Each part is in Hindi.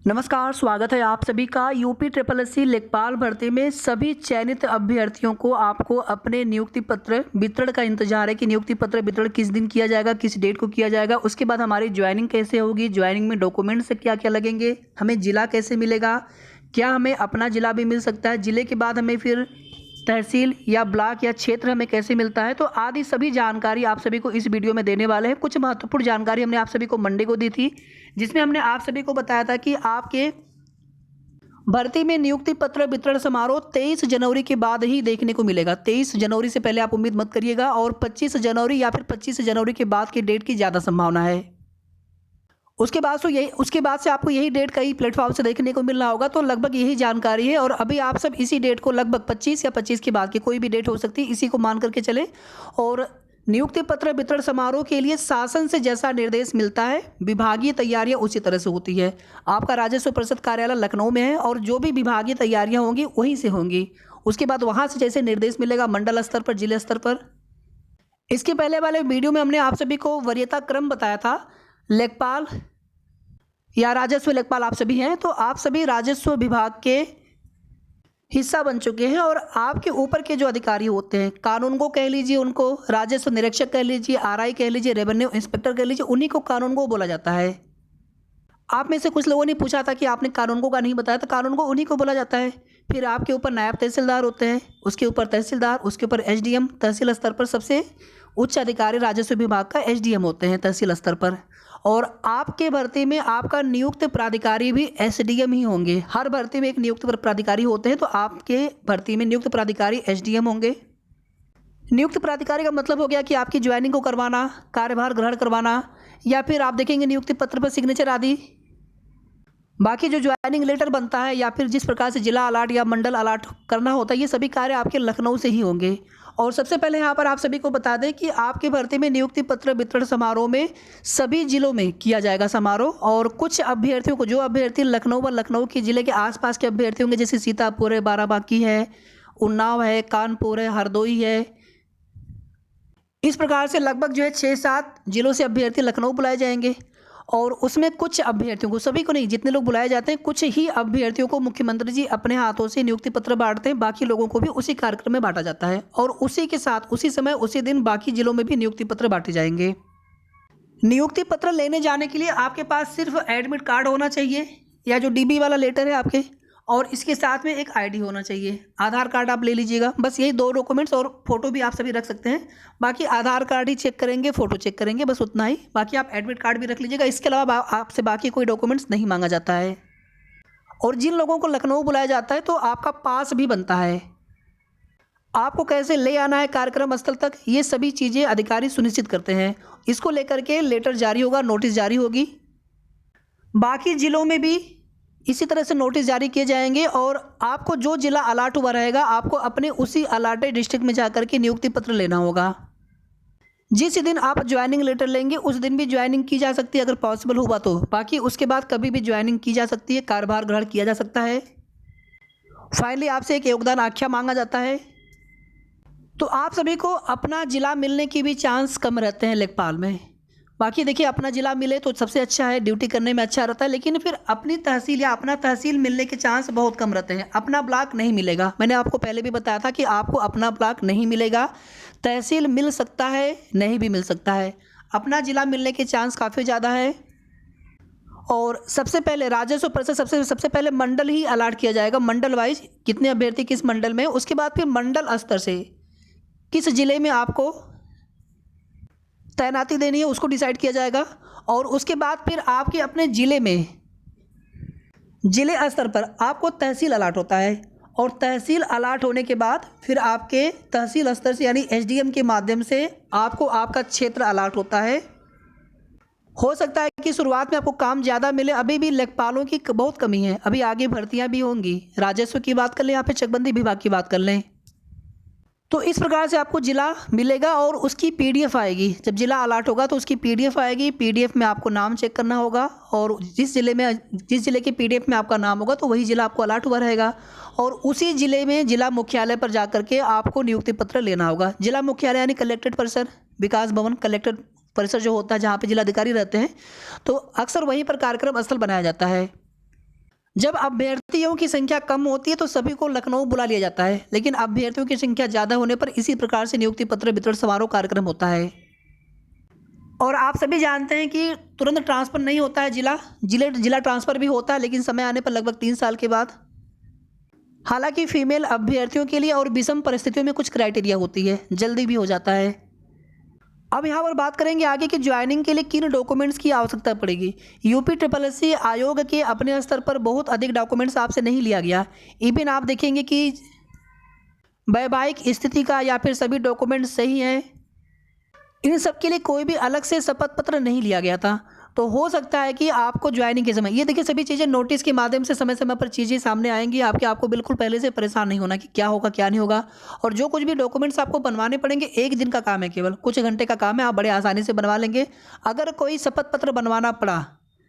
नमस्कार, स्वागत है आप सभी का। यूपी ट्रिपल एससी लेखपाल भर्ती में सभी चयनित अभ्यर्थियों को आपको अपने नियुक्ति पत्र वितरण का इंतजार है कि नियुक्ति पत्र वितरण किस दिन किया जाएगा, किस डेट को किया जाएगा। उसके बाद हमारी ज्वाइनिंग कैसे होगी, ज्वाइनिंग में डॉक्यूमेंट्स क्या क्या लगेंगे, हमें ज़िला कैसे मिलेगा, क्या हमें अपना ज़िला भी मिल सकता है, ज़िले के बाद हमें फिर तहसील या ब्लॉक या क्षेत्र हमें कैसे मिलता है। तो आदि सभी जानकारी आप सभी को इस वीडियो में देने वाले हैं। कुछ महत्वपूर्ण जानकारी हमने आप सभी को मंडे को दी थी, जिसमें हमने आप सभी को बताया था कि आपके भर्ती में नियुक्ति पत्र वितरण समारोह 23 जनवरी के बाद ही देखने को मिलेगा। 23 जनवरी से पहले आप उम्मीद मत करिएगा और 25 जनवरी या फिर 25 जनवरी के बाद की डेट की ज़्यादा संभावना है। उसके बाद से आपको यही डेट कई प्लेटफॉर्म से देखने को मिल रहा होगा। तो लगभग यही जानकारी है और अभी आप सब इसी डेट को लगभग 25 या 25 के बाद की कोई भी डेट हो सकती है, इसी को मान करके चले। और नियुक्ति पत्र वितरण समारोह के लिए शासन से जैसा निर्देश मिलता है, विभागीय तैयारियां उसी तरह से होती है। आपका राजस्व परिषद कार्यालय लखनऊ में है और जो भी विभागीय तैयारियां होंगी वहीं से होंगी। उसके बाद वहां से जैसे निर्देश मिलेगा मंडल स्तर पर, जिले स्तर पर। इसके पहले वाले वीडियो में हमने आप सभी को वरीयता क्रम बताया था। लेखपाल या राजस्व लेखपाल आप सभी हैं, तो आप सभी राजस्व विभाग के हिस्सा बन चुके हैं और आपके ऊपर के जो अधिकारी होते हैं, कानून को कह लीजिए, उनको राजस्व निरीक्षक कह लीजिए, आरआई कह लीजिए, रेवेन्यू इंस्पेक्टर कह लीजिए, उन्हीं को कानून को बोला जाता है। आप में से कुछ लोगों ने पूछा था कि आपने कानून को का नहीं बताया, तो कानून को उन्हीं को बोला जाता है। फिर आपके ऊपर नायब तहसीलदार होते हैं, उसके ऊपर तहसीलदार, उसके ऊपर एसडीएम, तहसील स्तर पर सबसे उच्च अधिकारी राजस्व विभाग का एसडीएम होते हैं तहसील स्तर पर। और आपके भर्ती में आपका नियुक्त प्राधिकारी भी एसडीएम ही होंगे। हर भर्ती में एक नियुक्त प्राधिकारी होते हैं, तो आपके भर्ती में नियुक्त प्राधिकारी एसडीएम होंगे। नियुक्त प्राधिकारी का मतलब हो गया कि आपकी ज्वाइनिंग को करवाना, कार्यभार ग्रहण करवाना, या फिर आप देखेंगे नियुक्ति पत्र पर सिग्नेचर आदि। बाकी जो ज्वाइनिंग लेटर बनता है या फिर जिस प्रकार से जिला अलाट या मंडल अलाट करना होता है, ये सभी कार्य आपके लखनऊ से ही होंगे। और सबसे पहले यहाँ पर आप सभी को बता दें कि आपके भर्ती में नियुक्ति पत्र वितरण समारोह में सभी जिलों में किया जाएगा समारोह। और कुछ अभ्यर्थियों को, जो अभ्यर्थी लखनऊ व लखनऊ के ज़िले के आसपास के अभ्यर्थी होंगे, जैसे सीतापुर है, बाराबांकी है, उन्नाव है, कानपुर है, हरदोई है, इस प्रकार से लगभग जो है 6-7 जिलों से अभ्यर्थी लखनऊ बुलाए जाएंगे। और उसमें कुछ अभ्यर्थियों को, सभी को नहीं, जितने लोग बुलाए जाते हैं, कुछ ही अभ्यर्थियों को मुख्यमंत्री जी अपने हाथों से नियुक्ति पत्र बांटते हैं। बाकी लोगों को भी उसी कार्यक्रम में बांटा जाता है और उसी के साथ उसी समय उसी दिन बाकी जिलों में भी नियुक्ति पत्र बांटे जाएंगे। नियुक्ति पत्र लेने जाने के लिए आपके पास सिर्फ एडमिट कार्ड होना चाहिए या जो डीबी वाला लेटर है आपके, और इसके साथ में एक आईडी होना चाहिए। आधार कार्ड आप ले लीजिएगा, बस यही 2 डॉक्यूमेंट्स, और फोटो भी आप सभी रख सकते हैं। बाकी आधार कार्ड ही चेक करेंगे, फोटो चेक करेंगे, बस उतना ही। बाकी आप एडमिट कार्ड भी रख लीजिएगा। इसके अलावा आपसे बाकी कोई डॉक्यूमेंट्स नहीं मांगा जाता है। और जिन लोगों को लखनऊ बुलाया जाता है, तो आपका पास भी बनता है। आपको कैसे ले आना है कार्यक्रम स्थल तक, ये सभी चीज़ें अधिकारी सुनिश्चित करते हैं। इसको लेकर के लेटर जारी होगा, नोटिस जारी होगी। बाकी जिलों में भी इसी तरह से नोटिस जारी किए जाएंगे और आपको जो जिला अलाट हुआ रहेगा, आपको अपने उसी अलाटेड डिस्ट्रिक्ट में जाकर के नियुक्ति पत्र लेना होगा। जिस दिन आप ज्वाइनिंग लेटर लेंगे उस दिन भी ज्वाइनिंग की जा सकती है अगर पॉसिबल हुआ तो। बाकी उसके बाद कभी भी ज्वाइनिंग की जा सकती है, कार्यभार ग्रहण किया जा सकता है। फाइनली आपसे एक योगदान आख्या मांगा जाता है। तो आप सभी को अपना जिला मिलने की भी चांस कम रहते हैं लेखपाल में। बाकी देखिए, अपना ज़िला मिले तो सबसे अच्छा है, ड्यूटी करने में अच्छा रहता है, लेकिन फिर अपनी तहसील या अपना तहसील मिलने के चांस बहुत कम रहते हैं। अपना ब्लॉक नहीं मिलेगा। मैंने आपको पहले भी बताया था कि आपको अपना ब्लॉक नहीं मिलेगा। तहसील मिल सकता है, नहीं भी मिल सकता है। अपना ज़िला मिलने के चांस काफ़ी ज़्यादा है। और सबसे पहले राजस्व परिषद सबसे पहले मंडल ही अलाट किया जाएगा, मंडल वाइज कितने अभ्यर्थी किस मंडल में। उसके बाद फिर मंडल स्तर से किस ज़िले में आपको तैनाती देनी है उसको डिसाइड किया जाएगा। और उसके बाद फिर आपके अपने ज़िले में, ज़िले स्तर पर आपको तहसील अलाट होता है। और तहसील अलाट होने के बाद फिर आपके तहसील स्तर से यानी एसडीएम के माध्यम से आपको आपका क्षेत्र अलाट होता है। हो सकता है कि शुरुआत में आपको काम ज़्यादा मिले, अभी भी लेखपालों की बहुत कमी है, अभी आगे भर्तियाँ भी होंगी। राजस्व की बात कर लें या फिर चकबंदी विभाग की बात कर लें, तो इस प्रकार से आपको ज़िला मिलेगा और उसकी पीडीएफ आएगी। जब ज़िला अलाट होगा तो उसकी पीडीएफ आएगी। पीडीएफ में आपको नाम चेक करना होगा और जिस ज़िले के पीडीएफ में आपका नाम होगा तो वही ज़िला आपको अलाट हुआ रहेगा। और उसी ज़िले में ज़िला मुख्यालय पर जाकर के आपको नियुक्ति पत्र लेना होगा। ज़िला मुख्यालय यानी कलेक्ट्रेट परिसर, विकास भवन, कलेक्टर परिसर जो होता है जहाँ पे जिलाधिकारी रहते हैं, तो अक्सर वहीं पर कार्यक्रम स्थल बनाया जाता है। जब अभ्यर्थियों की संख्या कम होती है तो सभी को लखनऊ बुला लिया जाता है, लेकिन अभ्यर्थियों की संख्या ज़्यादा होने पर इसी प्रकार से नियुक्ति पत्र वितरण समारोह कार्यक्रम होता है। और आप सभी जानते हैं कि तुरंत ट्रांसफ़र नहीं होता है, जिला ट्रांसफ़र भी होता है, लेकिन समय आने पर लगभग 3 साल के बाद। हालांकि फीमेल अभ्यर्थियों के लिए और विषम परिस्थितियों में कुछ क्राइटेरिया होती है, जल्दी भी हो जाता है। अब यहाँ पर बात करेंगे आगे कि ज्वाइनिंग के लिए किन डॉक्यूमेंट्स की आवश्यकता पड़ेगी। यूपी आयोग के अपने स्तर पर बहुत अधिक डॉक्यूमेंट्स आपसे नहीं लिया गया। इवन आप देखेंगे कि वैवाहिक स्थिति का या फिर सभी डॉक्यूमेंट्स सही हैं, इन सब के लिए कोई भी अलग से शपथ पत्र नहीं लिया गया था। तो हो सकता है कि आपको ज्वाइनिंग के समय, ये देखिए सभी चीज़ें नोटिस के माध्यम से समय समय पर चीज़ें सामने आएंगी, आपको बिल्कुल पहले से परेशान नहीं होना कि क्या होगा क्या नहीं होगा। और जो कुछ भी डॉक्यूमेंट्स आपको बनवाने पड़ेंगे, 1 दिन का काम है, केवल कुछ घंटे का काम है, आप बड़े आसानी से बनवा लेंगे। अगर कोई शपथ पत्र बनवाना पड़ा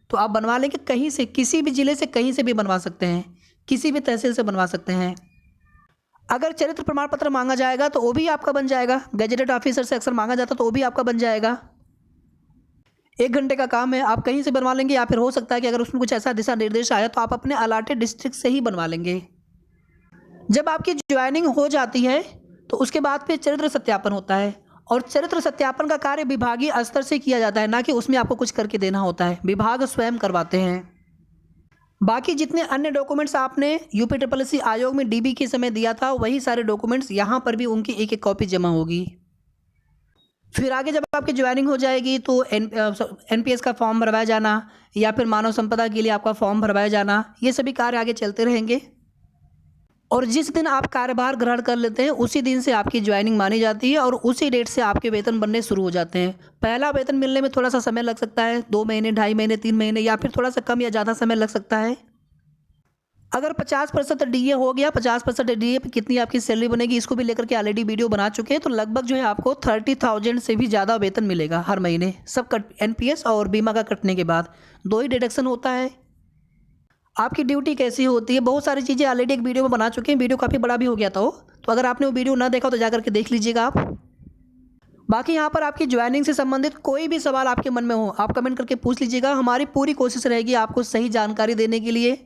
तो आप बनवा लेंगे, कहीं से, किसी भी ज़िले से कहीं से भी बनवा सकते हैं, किसी भी तहसील से बनवा सकते हैं। अगर चरित्र प्रमाण पत्र मांगा जाएगा तो वो भी आपका बन जाएगा, गैजेटेड ऑफिसर से अक्सर मांगा जाता तो वो भी आपका बन जाएगा। 1 घंटे का काम है, आप कहीं से बनवा लेंगे, या फिर हो सकता है कि अगर उसमें कुछ ऐसा दिशा निर्देश आया तो आप अपने अलाटेड डिस्ट्रिक्ट से ही बनवा लेंगे। जब आपकी ज्वाइनिंग हो जाती है तो उसके बाद फिर चरित्र सत्यापन होता है, और चरित्र सत्यापन का कार्य विभागीय स्तर से किया जाता है, ना कि उसमें आपको कुछ करके देना होता है, विभाग स्वयं करवाते हैं। बाकी जितने अन्य डॉक्यूमेंट्स आपने यूपी आयोग में डीबी के समय दिया था, वही सारे डॉक्यूमेंट्स यहाँ पर भी उनकी एक कॉपी जमा होगी। फिर आगे जब आपकी ज्वाइनिंग हो जाएगी तो एनपीएस का फॉर्म भरवाया जाना, या फिर मानव संपदा के लिए आपका फॉर्म भरवाया जाना, ये सभी कार्य आगे चलते रहेंगे। और जिस दिन आप कार्यभार ग्रहण कर लेते हैं उसी दिन से आपकी ज्वाइनिंग मानी जाती है, और उसी डेट से आपके वेतन बनने शुरू हो जाते हैं। पहला वेतन मिलने में थोड़ा सा समय लग सकता है, 2 महीने, 2.5 महीने, 3 महीने, या फिर थोड़ा सा कम या ज़्यादा समय लग सकता है। अगर 50% डीए हो गया, 50% डीए पे कितनी आपकी सैलरी बनेगी, इसको भी लेकर के ऑलरेडी वीडियो बना चुके हैं। तो लगभग जो है आपको 30,000 से भी ज़्यादा वेतन मिलेगा हर महीने, सब कट, एनपीएस और बीमा का कटने के बाद 2 ही डिडक्शन होता है। आपकी ड्यूटी कैसी होती है, बहुत सारी चीज़ें ऑलरेडी एक वीडियो में बना चुके हैं, वीडियो काफ़ी बड़ा भी हो गया था वो, तो अगर आपने वो वीडियो ना देखा तो जाकर के देख लीजिएगा आप। बाकी यहाँ पर आपकी ज्वाइनिंग से संबंधित कोई भी सवाल आपके मन में हो, आप कमेंट करके पूछ लीजिएगा, हमारी पूरी कोशिश रहेगी आपको सही जानकारी देने के लिए।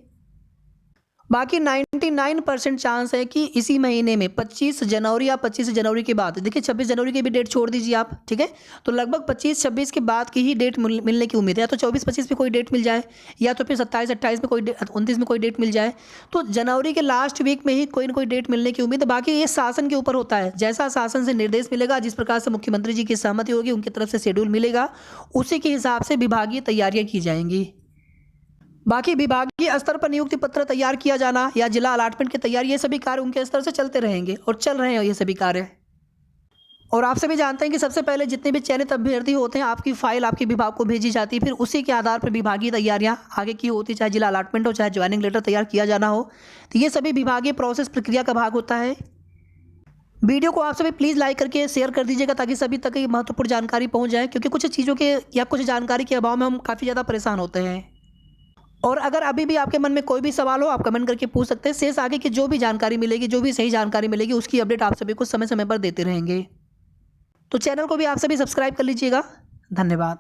बाकी 99% चांस है कि इसी महीने में 25 जनवरी या 25 जनवरी के बाद, देखिए 26 जनवरी की भी डेट छोड़ दीजिए आप, ठीक है, तो लगभग 25-26 के बाद की ही डेट मिलने की उम्मीद है। या तो 24-25 में कोई डेट मिल जाए, या तो फिर 27-28 में कोई 29 में कोई डेट मिल जाए। तो जनवरी के लास्ट वीक में ही कोई ना कोई डेट मिलने की उम्मीद है। बाकी ये शासन के ऊपर होता है, जैसा शासन से निर्देश मिलेगा, जिस प्रकार से मुख्यमंत्री जी की सहमति होगी, उनकी तरफ से शेड्यूल मिलेगा, उसी के हिसाब से विभागीय तैयारियाँ की जाएंगी। बाकी विभागीय स्तर पर नियुक्ति पत्र तैयार किया जाना या जिला अलाटमेंट की तैयारी, ये सभी कार्य उनके स्तर से चलते रहेंगे और चल रहे हैं ये सभी कार्य। और आप सभी जानते हैं कि सबसे पहले जितने भी चयनित अभ्यर्थी होते हैं, आपकी फाइल आपके विभाग को भेजी जाती है, फिर उसी के आधार पर विभागीय तैयारियां आगे की होती है, चाहे जिला अलाटमेंट हो, चाहे ज्वाइनिंग लेटर तैयार किया जाना हो। तो ये सभी विभागीय प्रोसेस, प्रक्रिया का भाग होता है। वीडियो को आप सभी प्लीज़ लाइक करके शेयर कर दीजिएगा, ताकि सभी तक ये महत्वपूर्ण जानकारी पहुँच जाए, क्योंकि कुछ चीज़ों के या कुछ जानकारी के अभाव में हम काफ़ी ज़्यादा परेशान होते हैं। और अगर अभी भी आपके मन में कोई भी सवाल हो, आप कमेंट करके पूछ सकते हैं। शेष आगे की जो भी जानकारी मिलेगी, जो भी सही जानकारी मिलेगी, उसकी अपडेट आप सभी को समय समय पर देते रहेंगे। तो चैनल को भी आप सभी सब्सक्राइब कर लीजिएगा। धन्यवाद।